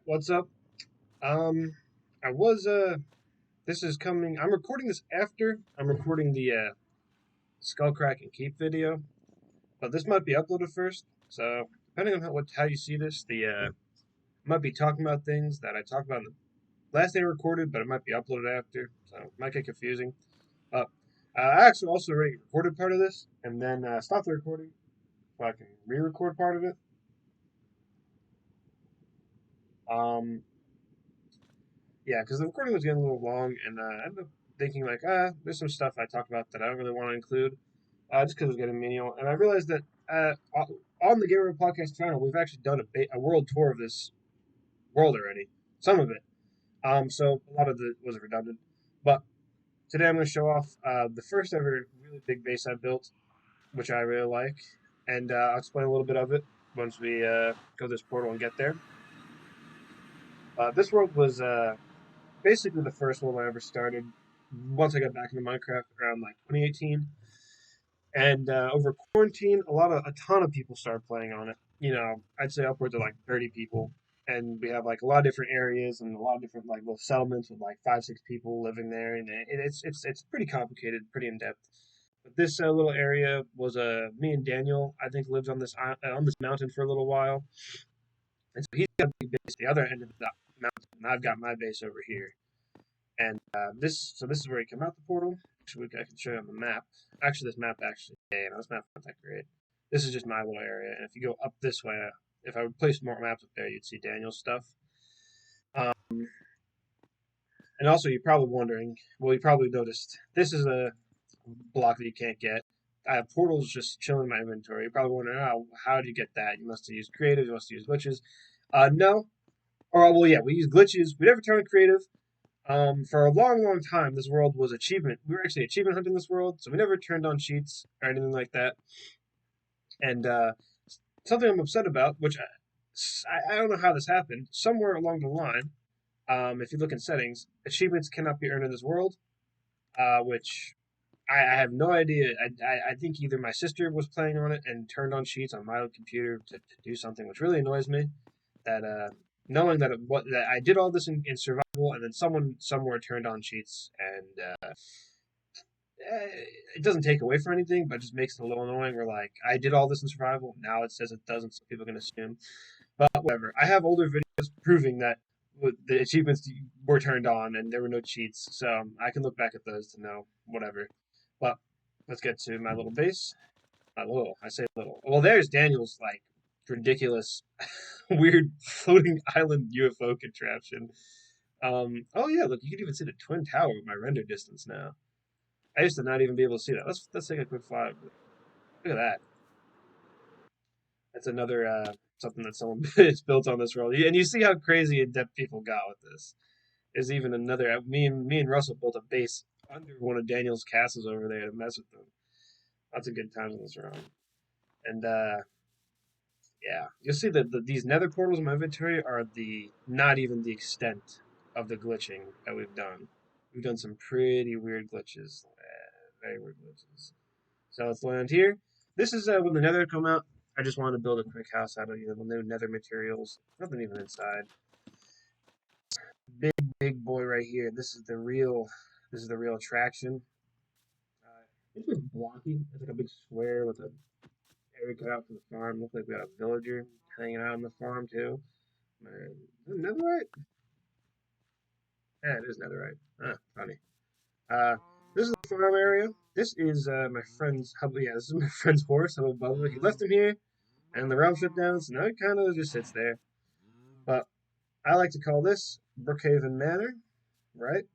What's up? Um, I was This is coming. I'm recording this after I'm recording the Skullcrack and Keep video, but this might be uploaded first. So depending on how you see this, the I might be talking about things that I talked about in the last day I recorded, but it might be uploaded after, so it might get confusing. But I actually also already recorded part of this, and then stopped the recording so I can re-record part of it. Um, Yeah, because the recording was getting a little long, and I ended up thinking like, there's some stuff I talked about that I don't really want to include, just because it was getting menial. And I realized that on the Gamer Podcast channel, we've actually done a world tour of this world already, some of it. So a lot of it was redundant. But today I'm going to show off the first ever really big base I built, which I really like, and I'll explain a little bit of it once we go this portal and get there. This world was basically the first one I ever started once I got back into Minecraft around like 2018. And over quarantine, a ton of people started playing on it. I'd say upwards of like 30 people. And we have like a lot of different areas and a lot of different like little settlements with like 5, 6 people living there, and it's pretty complicated, pretty in depth. But this little area was me and Daniel I think lived on this mountain for a little while, and so he's got a big base at the other end of the mountain, and I've got my base over here. And this is where you come out the portal. Actually, I can show you on the map. Actually, this map this map's not that great. This is just my little area, and if you go up this way, if I would place more maps up there, you'd see Daniel's stuff. Um, and also, you're probably wondering. Well, you probably noticed this is a block that you can't get. I have portals just chilling in my inventory. You're probably wondering, how did you get that? You must have used creative. You must have used glitches. No. Or well, yeah, we use glitches. We never turn on creative. For a long, long time, this world was achievement. We were actually achievement hunting this world, so we never turned on cheats or anything like that. And something I'm upset about, which I don't know how this happened, somewhere along the line, if you look in settings, achievements cannot be earned in this world, which I have no idea. I think either my sister was playing on it and turned on cheats on my computer to do something, which really annoys me. That knowing that I did all this in survival, and then someone somewhere turned on cheats, and it doesn't take away from anything, but it just makes it a little annoying. We're like, I did all this in survival, now it says it doesn't, so people can assume. But whatever. I have older videos proving that the achievements were turned on and there were no cheats, so I can look back at those to know whatever. But let's get to my little base. Not little, I say little. Well, there's Daniel's like ridiculous, weird floating island UFO contraption. Oh yeah, look, you can even see the twin tower with my render distance now. I used to not even be able to see that. Let's take a quick fly. Look at that. That's another something that someone has built on this world, and you see how crazy in depth people got with this. There's even another. Me and Russell built a base under one of Daniel's castles over there to mess with them. Lots of good times in this round. And yeah, you'll see that these nether portals in my inventory are not even the extent of the glitching that we've done. We've done some pretty weird glitches, very weird glitches. So let's land here. This is when the nether come out. I just wanted to build a quick house out of the new nether materials. Nothing even inside. Big boy right here. This is the real attraction. It's just blocky. It's like a big square with a area cut out for the farm. Looks like we got a villager hanging out on the farm too. Is it netherite? Yeah, it is netherite. Funny. Uh, this is the farm area. This is my friend's hub. Yeah, this is my friend's horse. Hubba Bubba. He left him here, and the realm shut down, so now it kind of just sits there. But I like to call this Brookhaven Manor, right?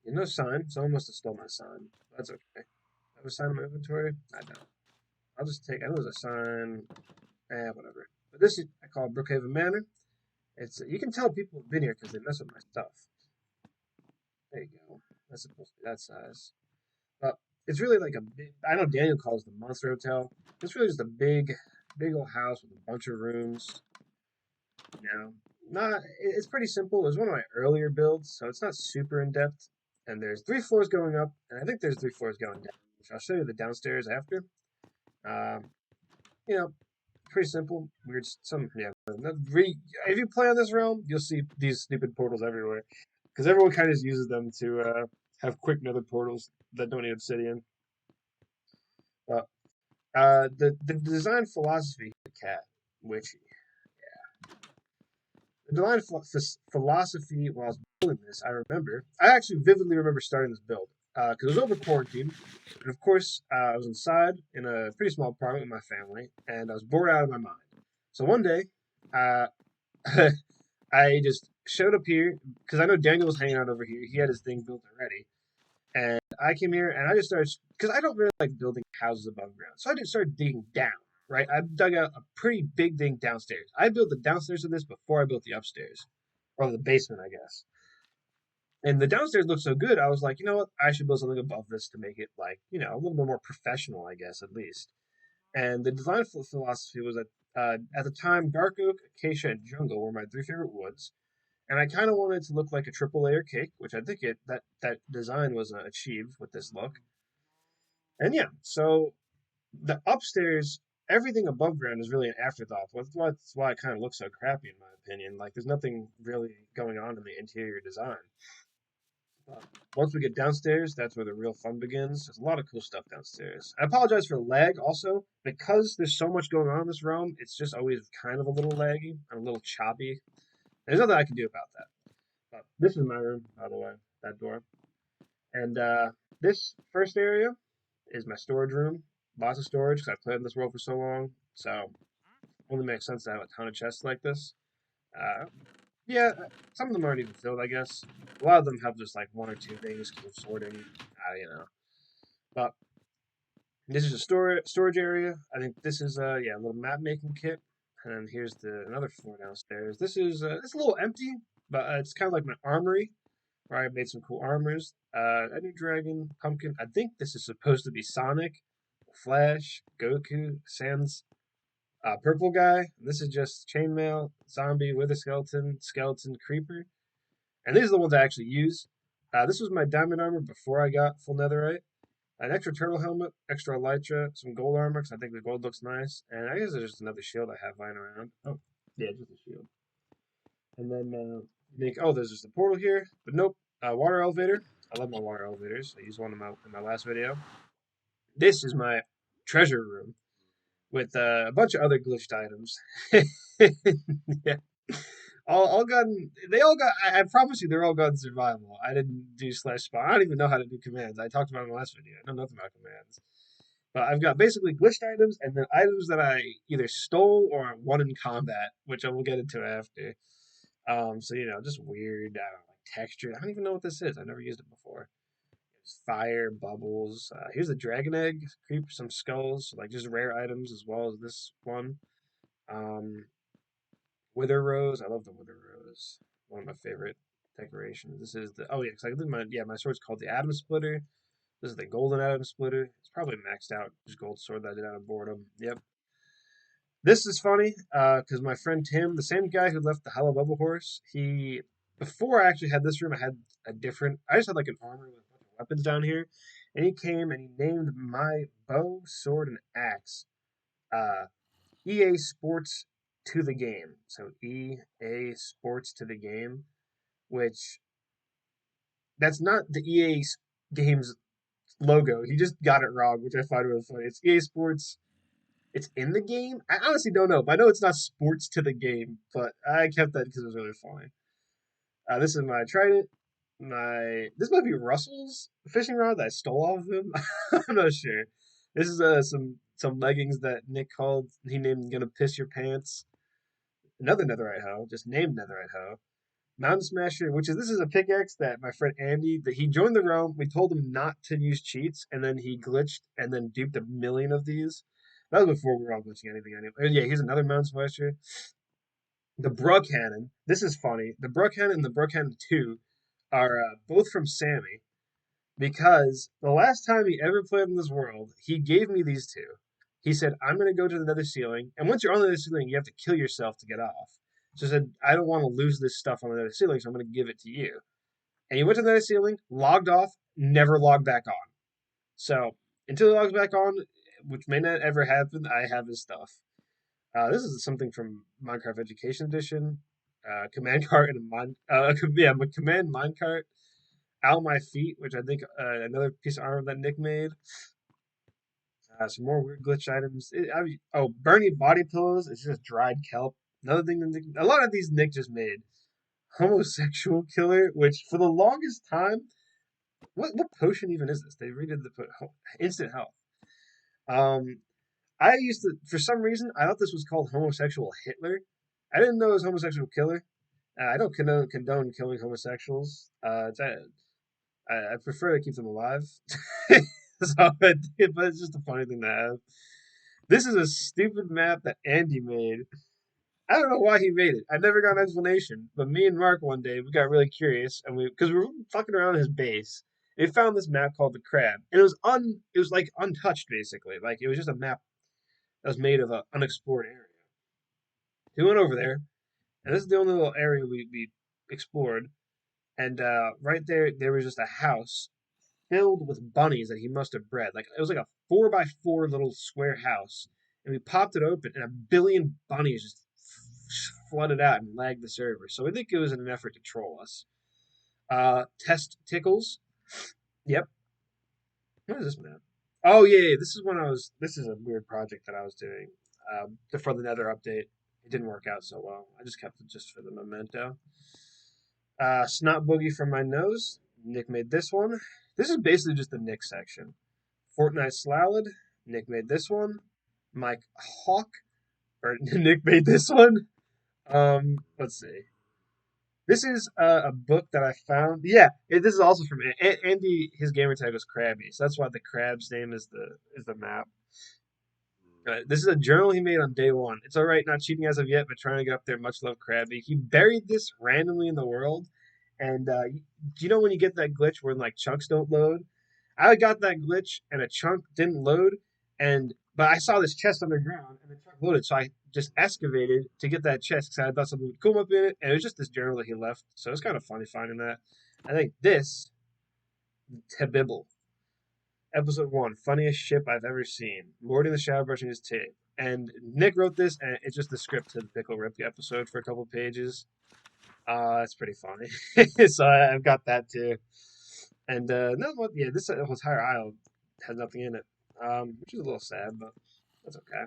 No sign. Someone must have stolen my sign. That's okay. I have a sign in my inventory? I don't. I'll just take. I know there's a sign. Whatever. But this is I call Brookhaven Manor. It's you can tell people have been here because they mess with my stuff. There you go. That's supposed to be that size. But it's really like a big. I know Daniel calls it the Monster Hotel. It's really just a big old house with a bunch of rooms. You know, not. It's pretty simple. It was one of my earlier builds, so it's not super in depth. And there's 3 floors going up, and I think there's 3 floors going down. Which I'll show you the downstairs after. Um, you know, Pretty simple. Weird. Some yeah. If you play on this realm, you'll see these stupid portals everywhere because everyone kind of just uses them to have quick nether portals that don't need obsidian. But the design philosophy of the cat, which the design philosophy while I was building this, I actually vividly remember starting this build because it was over quarantine, and of course I was inside in a pretty small apartment with my family, and I was bored out of my mind. So one day, uh, I just showed up here because I know Daniel was hanging out over here. He had his thing built already. And I came here and I just started, because I don't really like building houses above ground. So I just started digging down, right? I dug out a pretty big thing downstairs. I built the downstairs of this before I built the upstairs, or the basement, I guess. And the downstairs looked so good, I was like, you know what? I should build something above this to make it like, a little bit more professional, I guess, at least. And the design philosophy was that at the time, dark oak, acacia, and jungle were my three favorite woods, and I kind of wanted it to look like a triple layer cake, which I think that design was achieved with this look. And yeah, so the upstairs, everything above ground is really an afterthought. That's why it kind of looks so crappy, in my opinion. Like there's nothing really going on in the interior design. But once we get downstairs, that's where the real fun begins. There's a lot of cool stuff downstairs. I apologize for lag also because there's so much going on in this realm. It's just always kind of a little laggy and a little choppy. There's nothing I can do about that. But this is my room, by the way, that door. And this first area is my storage room. Lots of storage because I've played in this world for so long. So only makes sense to have a ton of chests like this. Uh, yeah, some of them aren't even filled, I guess. A lot of them have just like one or two things because of sorting. But this is a storage area. I think this is a little map making kit. And then here's another floor downstairs. This is it's a little empty, but it's kind of like my armory where I made some cool armors. A new dragon, pumpkin. I think this is supposed to be Sonic, Flash, Goku, Sans, purple guy. This is just chainmail, zombie, wither skeleton, skeleton, creeper. And these are the ones I actually use. This was my diamond armor before I got full netherite. An extra turtle helmet, extra elytra, some gold armor because I think the gold looks nice. And I guess there's just another shield I have lying around. Oh, yeah, just a shield. And then there's just a portal here, but nope. Water elevator. I love my water elevators. I used one in my last video. This is my treasure room with a bunch of other glitched items. Yeah, all gotten. They all got. I promise you, they're all gotten survival. I didn't do slash spawn. I don't even know how to do commands. I talked about it in the last video. I know nothing about commands. But I've got basically glitched items and then items that I either stole or won in combat, which I will get into after. So just weird, I don't know, like texture. I don't even know what this is. I've never used it before. It's fire, bubbles. Here's a dragon egg, creep, some skulls, like just rare items as well as this one. Um, Wither rose. I love the wither rose. One of my favorite decorations. This is the yeah, because my sword's called the Atom Splitter. This is the golden Atom Splitter. It's probably maxed out. Just gold sword that I did out of boredom. Yep. This is funny because my friend Tim, the same guy who left the Hello Bubble Horse, before I actually had this room, I had a different. I just had like an armor with a bunch of weapons down here, and he came and he named my bow, sword, and axe uh, EA Sports to the game. So EA Sports to the game, which that's not the EA Games logo. He just got it wrong, which I find really funny. It's EA Sports. It's in the game. I honestly don't know. But I know it's not sports to the game, but I kept that because it was really funny. This is my trident. This might be Russell's fishing rod that I stole off of him. I'm not sure. This is some leggings that Nick called. He named "Gonna Piss Your Pants." Another netherite hoe, just named netherite hoe. Mountain Smasher, this is a pickaxe that my friend Andy that he joined the realm. We told him not to use cheats, and then he glitched and then duped a million of these. That was before we were all glitching anything anyway. Yeah, here's another Mountain Smasher. The Brookhaven. This is funny. The Brookhaven and the Brookhaven 2 are both from Sammy because the last time he ever played in this world, he gave me these two. He said, I'm going to go to the nether ceiling. And once you're on the nether ceiling, you have to kill yourself to get off. So I said, I don't want to lose this stuff on the nether ceiling, so I'm going to give it to you. And he went to the nether ceiling, logged off, never logged back on. So until he logs back on, which may not ever happen, I have his stuff. This is something from Minecraft Education Edition. Command cart and a yeah, command minecart. Out my feet, which I think another piece of armor that Nick made. Some more weird glitch items. Bernie body pillows. It's just dried kelp. Another thing that a lot of these Nick just made. Homosexual killer, which for the longest time, what potion even is this? They redid instant health. Um, I used to, for some reason, I thought this was called homosexual Hitler. I didn't know it was homosexual killer. I don't condone killing homosexuals. I prefer to keep them alive. But it's just a funny thing to have. This is a stupid map that Andy made. I don't know why he made it. I never got an explanation. But me and Mark one day we got really curious, and because we were fucking around his base, and we found this map called the Crab, and it was like untouched basically. Like it was just a map that was made of an unexplored area. We went over there, and this is the only little area we explored. And right there was just a house filled with bunnies that he must have bred. Like it was like a 4x4 little square house, and we popped it open, and a billion bunnies just flooded out and lagged the server. So I think it was in an effort to troll us. Test tickles. Yep. What is this map? Oh yeah, this is when I was. This is a weird project that I was doing for the Nether update. It didn't work out so well. I just kept it just for the memento. Snot boogie from my nose. Nick made this one. This is basically just the Nick section. Fortnite Slalad. Nick made this one. Mike Hawk. Or Nick made this one. Let's see. This is a book that I found. Yeah, this is also from Andy. His gamer tag was Krabby, so that's why the crab's name is the map. This is a journal he made on day one. It's all right, not cheating as of yet, but trying to get up there. Much love, Krabby. He buried this randomly in the world, and do you know when you get that glitch where like chunks don't load? I got that glitch, and a chunk didn't load, but I saw this chest underground, and the chunk loaded, so I just excavated to get that chest because I thought something would come up in it, and it was just this journal that he left. So it's kind of funny finding that. I think this Tebibble. Episode 1, funniest ship I've ever seen. Morty in the shower brushing his teeth. And Nick wrote this, and it's just the script to the Pickle Rip episode for a couple pages. It's pretty funny. So I've got that too. And no, yeah, this entire aisle has nothing in it, which is a little sad, but that's okay.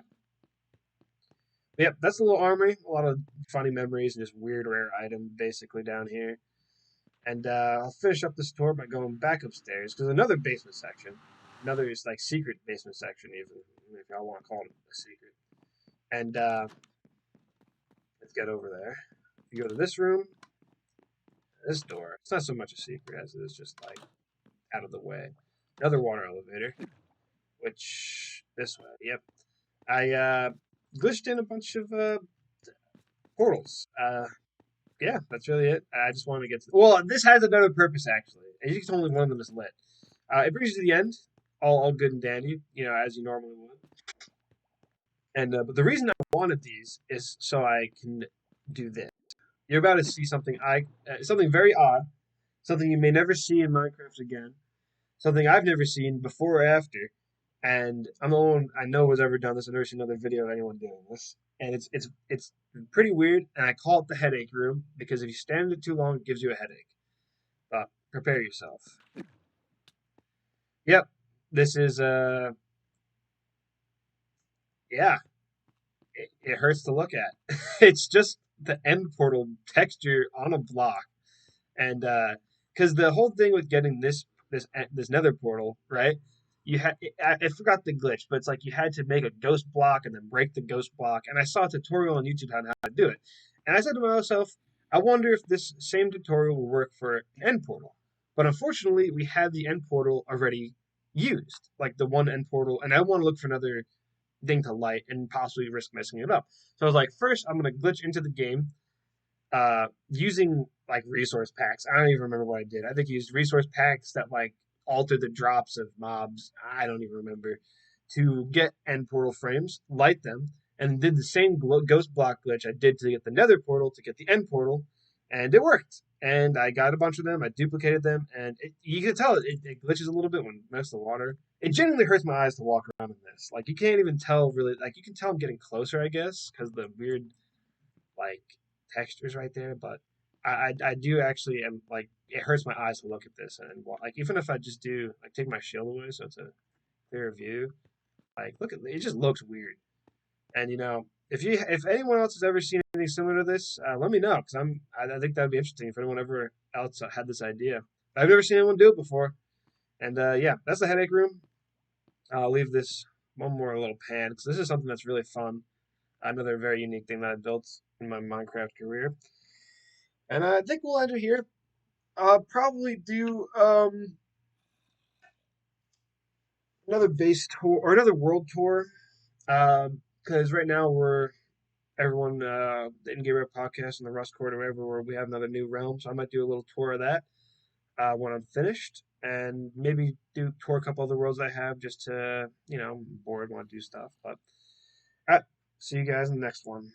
But yep, that's a little armory. A lot of funny memories and just weird rare items basically down here. And I'll finish up this tour by going back upstairs because another basement section, another is like secret basement section, even if y'all want to call it a secret. And let's get over there. If you go to this room, this door, it's not so much a secret as it is just like out of the way. Another water elevator, which this way. Yep. I glitched in a bunch of portals. Yeah, that's really it. I just wanted to get to. Well, this has another purpose actually. As you can only one of them is lit. It brings you to the end, all good and dandy, as you normally would. And but the reason I wanted these is so I can do this. You're about to see something very odd, something you may never see in Minecraft again, something I've never seen before or after, and I'm the only one I know has ever done this. I've never seen another video of anyone doing this, and it's pretty weird. And I call it the headache room because if you stand in it too long, it gives you a headache. But prepare yourself. Yep, this is yeah, it hurts to look at. It's just the end portal texture on a block, and because the whole thing with getting this nether portal, right? You had I forgot the glitch, but it's like you had to make a ghost block and then break the ghost block. And I saw a tutorial on YouTube on how to do it, and I said to myself, I wonder if this same tutorial will work for end portal. But unfortunately, we had the end portal already used, like the one end portal, and I want to look for another thing to light and possibly risk messing it up. So I was like, first I'm gonna glitch into the game, using like resource packs. I don't even remember what I did. I think I used resource packs that like alter the drops of mobs. I don't even remember to get end portal frames, light them, and did the same ghost block glitch I did to get the nether portal to get the end portal. and it worked. And I got a bunch of them. I duplicated them, and you can tell it glitches a little bit when next to the water. It genuinely hurts my eyes to walk around in this. Like you can't even tell really. Like you can tell I'm getting closer, I guess, because the weird like textures right there. But I do actually am like it hurts my eyes to look at this, and like even if I just do like take my shield away so it's a clearer view, like look at it just looks weird. And if anyone else has ever seen anything similar to this, let me know because I think that'd be interesting if anyone ever else had this idea. I've never seen anyone do it before. And yeah, that's the headache room. I'll leave this one more little pan because this is something that's really fun. Another very unique thing that I built in my Minecraft career. And I think we'll end it here. I'll probably do another base tour or another world tour because right now we're everyone in Game Rap Podcast and the Rust Court or wherever where we have another new realm. So I might do a little tour of that when I'm finished, and maybe do tour a couple other worlds I have just to bored, want to do stuff. But see you guys in the next one.